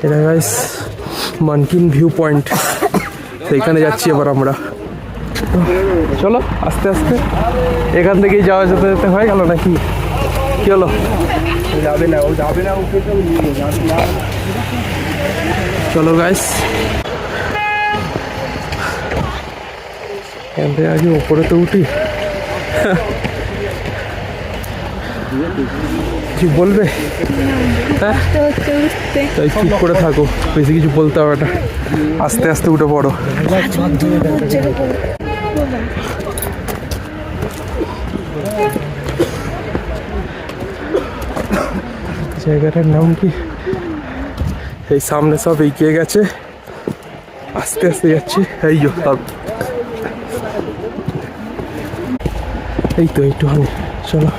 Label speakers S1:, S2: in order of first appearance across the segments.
S1: এটা guys মানকিন view point, সেইখানে যাচ্ছি এবার আমরা। চলো আস্তে আস্তে, এখান থেকেই যাওয়া যেতে যেতে হয়ে গেল নাকি? কি হলো? যাবে না, ও যাবে না, ওকে তো নিয়ে যাবে না। চলো গাইস, এখান থেকে আগে ওপরে তো উঠি। কিছু বলবে? হ্যাঁ, তাই চুপ করে থাকো, বেশি কিছু বলতে হবে না, আস্তে আস্তে উঠে পড়ো। জায়গাটার নাম কি? এই সামনে সব এগিয়ে গেছে, আস্তে আস্তে যাচ্ছে। এই সব এই তো একটুখানি, চলো।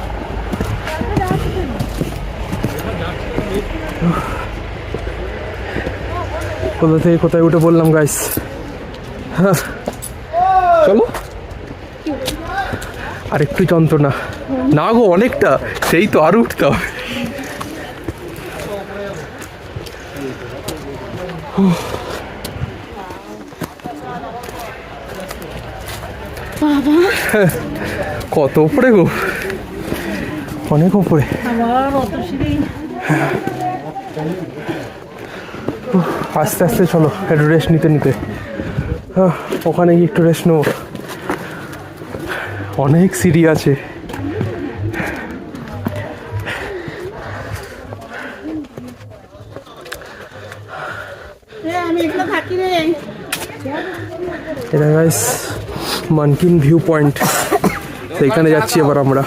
S1: কোথা থেকে কোথায় উঠে বললাম গাইস। হ্যাঁ চলো, আর একটু যন্ত্রণা না গো, অনেকটা, সেই তো আরো উঠতে হবে। কত উপরে গো, অনেক উপরে। আস্তে আস্তে চলো, একটু রেস্ট নিতে নিতে। ওখানে গিয়ে একটু রেস্ট নেবো, অনেক সিঁড়ি আছে। এটা গাইস মানকিন ভিউ পয়েন্ট, সেইখানে যাচ্ছি এবার আমরা।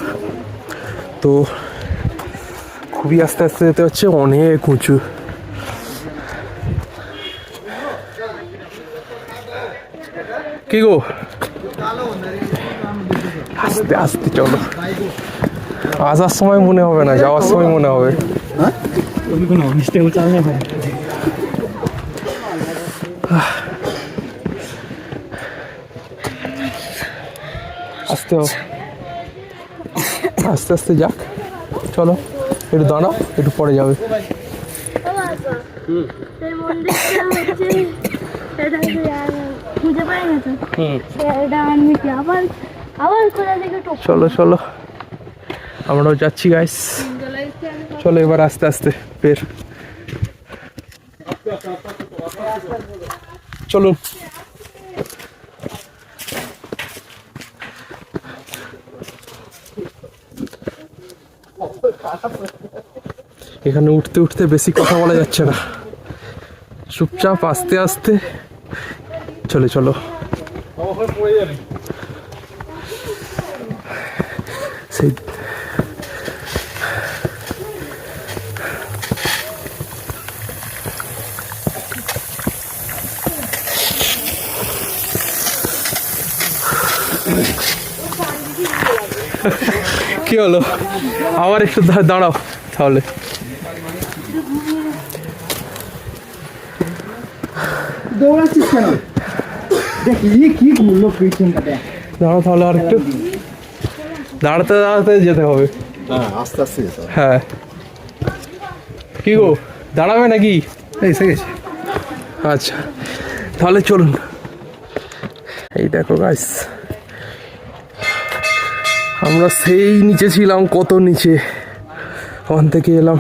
S1: তো খুবই আস্তে আস্তে যেতে হচ্ছে, অনেক উঁচু। কি গো, আস্তে আস্তে চলো, আসার সময় মনে হবে না, যাওয়ার সময় মনে হবে। আস্তে আস্তে আস্তে যাক, চলো একটু দাঁড়াও, একটু পরে যাবে। চলো চলো, আমরাও যাচ্ছি গাইস। চলো এবার আস্তে আস্তে বের, চলুন। এখানে উঠতে উঠতে বেশি কথা বলা যাচ্ছে না, চুপচাপ আস্তে আস্তে চলে চলো। সেই কি হলো, আবার একটু দাঁড়াও তাহলে।
S2: দৌড়াচ্ছিস কেন? দেখি কি করলো পেছনটা,
S1: দাঁড়াও তাহলে, আর একটু দাঁড়াতে দাঁড়াতে যেতে হবে।
S2: হ্যাঁ আস্তে আস্তে যেতে হবে।
S1: হ্যাঁ কি গো, দাঁড়াবে নাকি?
S2: এসে গেছে।
S1: আচ্ছা তাহলে চলুন। এই দেখো গাইস, আমরা সেই নিচে ছিলাম, কত নিচে, ওখান থেকে এলাম।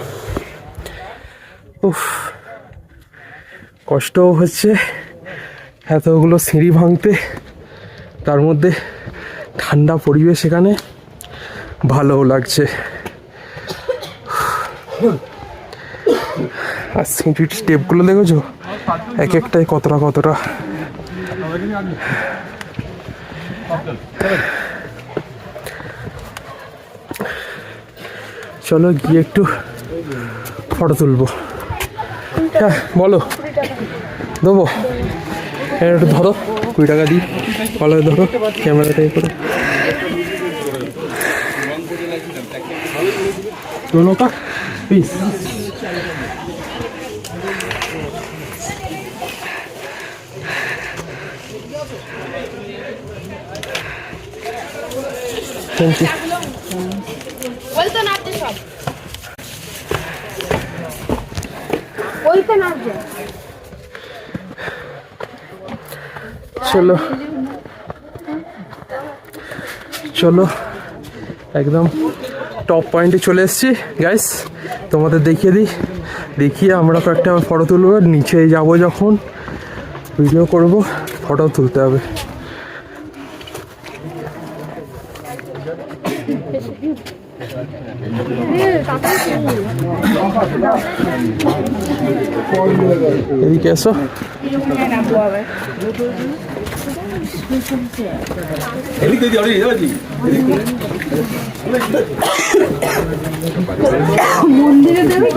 S1: উফ, কষ্টও হচ্ছে এতগুলো সিঁড়ি ভাঙতে, তার মধ্যে ঠান্ডা পরিবেশ, এখানে ভালোও লাগছে। আর সিঁড়ির স্টেপগুলো দেখেছো, এক একটাই কতটা কতটা। চলো গিয়ে একটু ফটো তুলবো। হ্যাঁ বলো, দেবো? একটু ধরো, 20 টাকা দিই, ভালো ধরো ক্যামেরাটা করে। Please thank you. চলো চলো একদম টপ পয়েন্টে চলে এসেছি গাইস, তোমাদের দেখিয়ে আমরা কয়েকটা ফটো তুলবো। নিচে যাবো যখন ভিডিও করব, ফটো তুলতে হবে। এদিকে এসো।
S3: মন্দিরে দেবে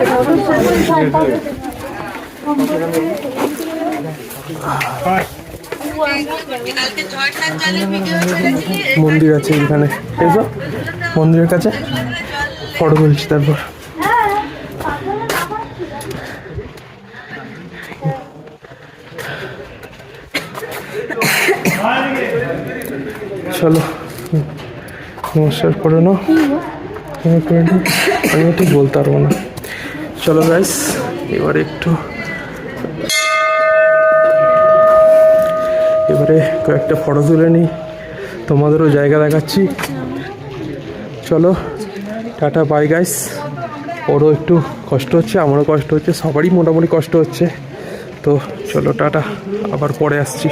S1: মন্দির আছে এখানে, এসো মন্দিরের কাছে ফটো তুলছি। তারপর চলো নমস্কার করে নাও। আমি ঠিক বলতে পারবো না। চলো গাইস এবারে কয়েকটা ফটো তুলে নিই, তোমাদেরও জায়গা দেখাচ্ছি। চলো টাটা বাই গাইস। ওরও একটু কষ্ট হচ্ছে, আমারও কষ্ট হচ্ছে, সবারই মোটামুটি কষ্ট হচ্ছে। তো চলো টাটা, আবার পরে আসছি।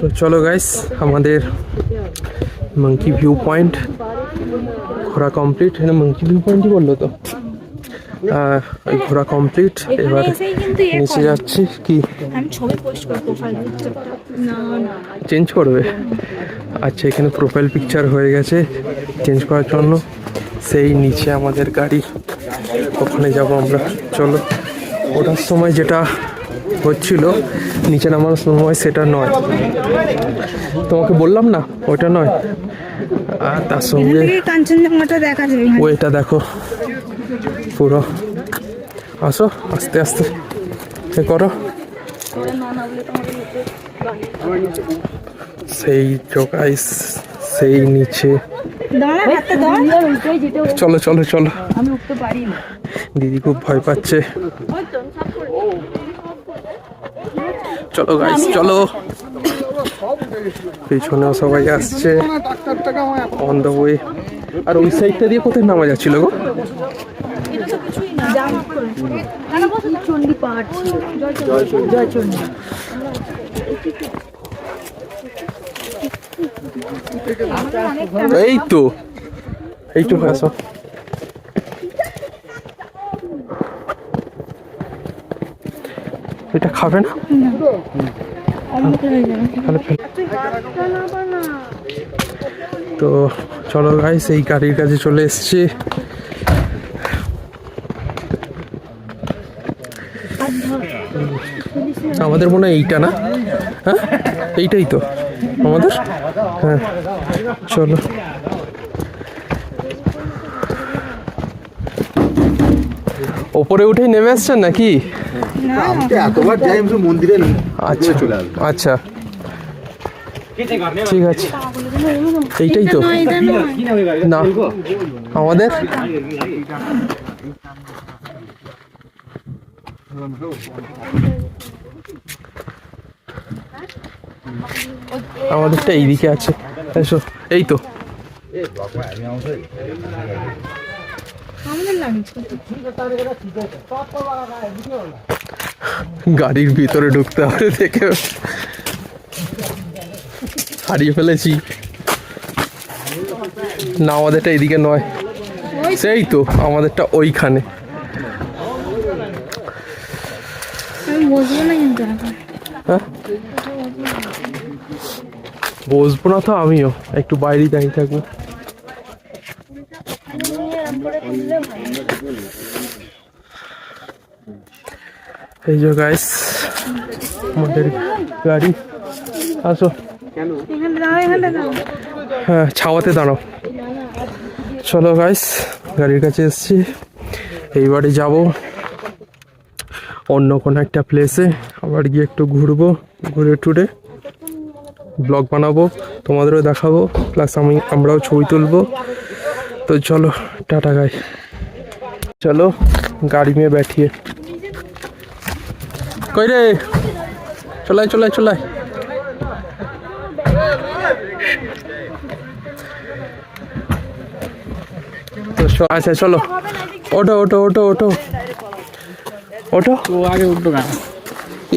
S1: তো চলো গাইস, আমাদের মাঙ্কি ভিউ পয়েন্ট ঘোরা কমপ্লিট। মাঙ্কি ভিউ পয়েন্টই বললো তো, ওই ঘোরা কমপ্লিট। এবার নিচে যাচ্ছি। কি চেঞ্জ করবে? আচ্ছা, এখানে প্রোফাইল পিকচার হয়ে গেছে, চেঞ্জ করার জন্য সেই নিচে আমাদের গাড়ি, ওখানে যাব আমরা। চলো, ওঠার সময় যেটা হচ্ছিল নিচে নামার সময় সেটা নয়, তোমাকে বললাম না ওইটা নয়। আর তার সঙ্গে
S3: কাঞ্চনজঙ্ঘাটা দেখা যাবে,
S1: ওইটা দেখো পুরো। আসো আস্তে আস্তে করো। সেই জোগাইস, সেই নিচে। চলো চলো চলো, দিদি খুব ভয় পাচ্ছে। চলো গাইস চলো, পিছনেও সবাই আসছে অন দ্য ওয়ে। আর ওই সাইডটা দিয়ে কোথায় নামা যাচ্ছিল গো? এই তো আসো। এটা খাবে না? তো চলো গাইস, এই গাড়ির কাছে চলে এসছি। আমাদের মনে হয় এইটা না? হ্যাঁ এইটাই তো আমাদের। হ্যাঁ চলো। ওপরে উঠেই নেমে আসছেন নাকি?
S2: এতবার যাই মন্দিরে।
S1: আচ্ছা আচ্ছা, ঠিক আছে। এইটাই তো না আমাদের? আমাদেরটা এইদিকে আছে। এসো, এই তো। গাড়ির ভিতরে ঢুকতে হবে দেখে হারিয়ে ফেলেছি। না আমাদেরটা এইদিকে নয়, সেই তো আমাদেরটা ওইখানে। হ্যাঁ বসবো না তো, আমিও একটু বাইরেই দাঁড়িয়ে থাকবো। এই যে গাইস আমাদের গাড়ি। আসো, হ্যাঁ ছাওয়াতে দাঁড়াও। চলো গাইস, গাড়ির কাছে এসছি। এইবারে যাব অন্য কোনো একটা প্লেসে, আবার গিয়ে একটু ঘুরবো, ঘুরে টুরে ব্লগ বানাবো। তোমাদেরও দেখাবো, প্লাস আমরাও ছবি তুলবো। তো চলো টাটা গাইস, চলো গাড়ি में बैठिए। কই রে, চলাই চলাই চলাই। তো আচ্ছা চলো, ওঠো ওঠো ওঠো ওঠো ওঠো।
S4: ও আগে উঠলো কেন?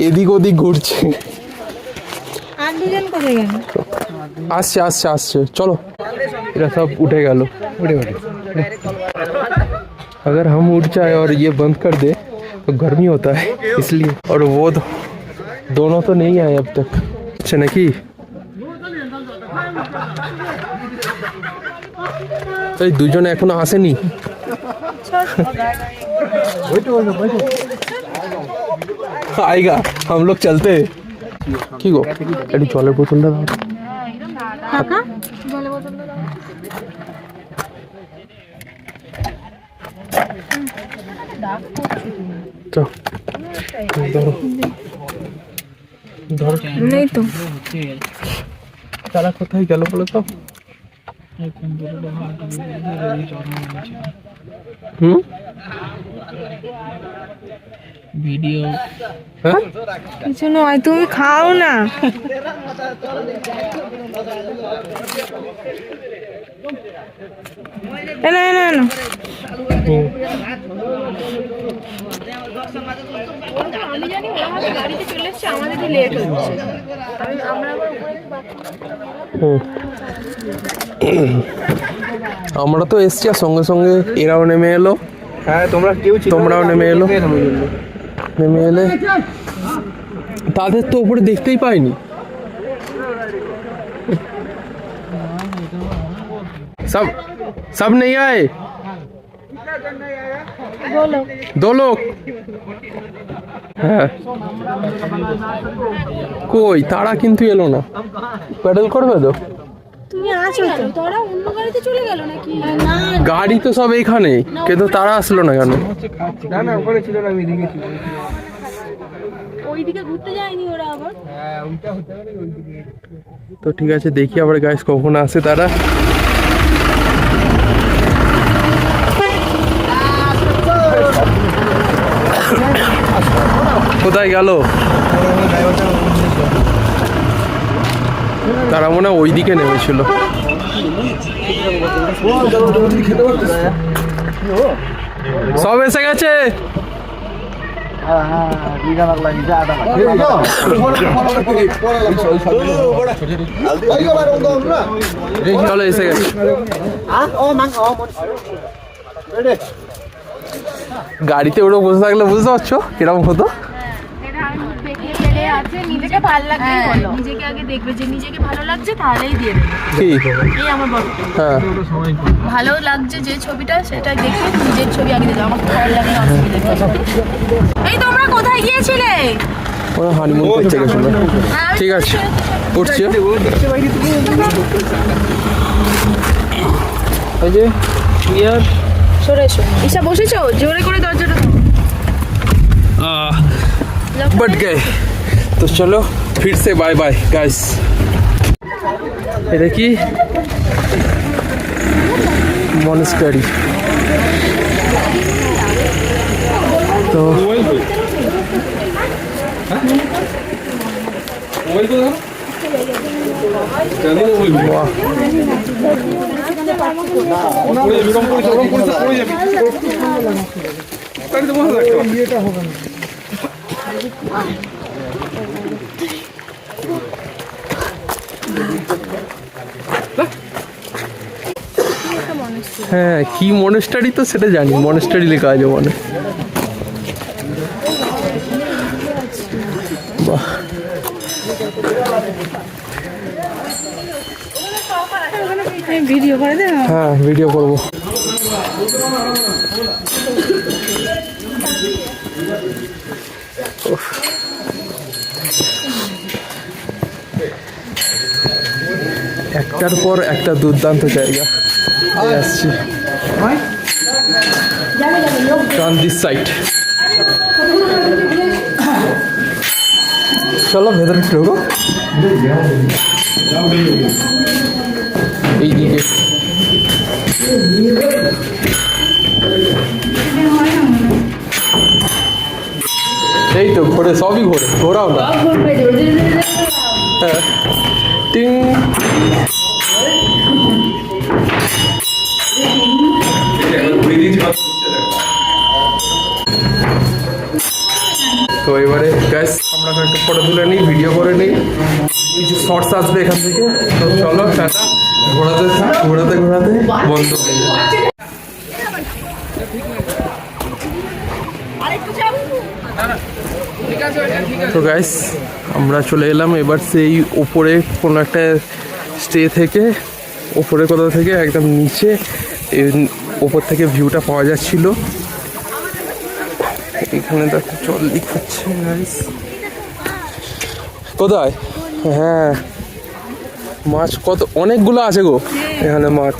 S1: এদিক ওদিক ঘুরছে।
S3: আর দুজন কোথায় গেল?
S1: আসছে আসছে আসছে, চলো। এরা सब उठे গেল।
S4: উঠে উঠে
S1: अगर हम उठ जाए और ये बंद कर दे तो गर्मी होता है इसलिए। और वो दोनों तो नहीं आए अब तक। अच्छा নাকি? এই দুজনে এখনো আসেনি। आएगा, हम लोग चलते। কি গো, একটু জলের বোতলটা দাও।
S3: কাকা জলের বোতলটা দাও।
S1: চল ধরো ধরো।
S3: নেই তো।
S1: তারা কোথায় গেল বলো তো? হুম,
S4: ভিডিও
S1: হ্যাঁ
S3: কিছু নয়, তুমি খাও না। এনা এনা এনা।
S1: হুম।
S3: আমি জানি ওরা আমাদের গাড়িতে চলে এসেছে, আমাদের একটু লেট হচ্ছে।
S1: আমরা তো এসছি আর সঙ্গে সঙ্গে এরাও নেমে এলো।
S2: হ্যাঁ তোমরা কেউ
S1: তোমরাও নেমে এলো। নেমে এলে তাদের তো উপরে দেখতেই পাইনি। सब सब नहीं आए, दो लोग। হ্যাঁ কই তারা কিন্তু এলো না। প্যাডেল করবে তো?
S3: তুমি আছো তো? তোরা অন্য গাড়িতে চলে গেল নাকি? না
S1: গাড়ি তো সব এখানে, কিন্তু তারা আসলো না কেন?
S2: না না ওখানে ছিল না, আমি দেখেছি।
S3: ওইদিকে ঘুরতে যায়নি ওরা আবার।
S2: হ্যাঁ ওইটা হতে পারে ওইদিকে।
S1: তো ঠিক আছে, দেখি আবার গাইস কখন আসে তারা। কোথায় গেল তারা? মনে হয় ওই দিকে নেমেছিল। সব এসে গেছে।
S2: হ্যাঁ হ্যাঁ বিঘা লাগলা নিচে আটা
S1: চলো এসে গেছে। গাড়িতে ওরা বসে থাকলে বুঝতে পারছো কিরকম হতো।
S3: নিজেকে ভালো লাগছে, নিজেকে আগে দেখবে যে নিজেকে ভালো লাগছে তাহলেই দিয়ে দেবে।
S1: কি?
S3: এই আমার বড়
S1: হ্যাঁ
S3: ভালো লাগছে যে ছবিটা সেটা দেখে নিজের ছবি আগে দিলাম। আমার ভালো লাগে না অসুবিধা নেই। এই তোমরা কোথায় গিয়েছিলে?
S1: ওরা হানিমুন করতে গেছিল। ঠিক আছে উঠছে।
S4: এই যে ক্লিয়ার।
S3: সরে এসো। ঈশা বসেছো? জোরে করে দরজাটা
S1: बट गए। तो चलो फिर से बाय बाय गाइस। এটা কি? মনেস্টারি। তো বাহ, হ্যাঁ কি মনেস্টারি তো সেটা জানি, মনেস্টারি লেখা আছে মনে। বাহ,
S3: ভিডিও করে দে।
S1: হ্যাঁ ভিডিও করবো। একটার পর একটা দুর্দান্ত জায়গা আসছি। on this side চলো ভেতরে ঢোকো। এইদিকে এই তো ঘোরে, সবই ঘোরে, ঘোরাও না। হ্যাঁ টিং। তো এবারে গ্যাস আমরা একটু ফটো তুলে নিই, ভিডিও করে নিই, কিছু শর্টস আসবে এখান থেকে। তো চলো টাটা, ঘোরাতে থাক, ঘোরাতে ঘোরাতে বন্ধ হয়ে যায়। তো গাইস আমরা চলে এলাম এবার সেই ওপরে কোনো একটা স্টে থেকে, ওপরে কোথাও থেকে একদম নিচে, ওপর থেকে ভিউটা পাওয়া যাচ্ছিল। এখানে দেখো জল লিক হচ্ছে গাইস। কোথায়? হ্যাঁ মাছ কত অনেকগুলো আছে গো এখানে মাছ।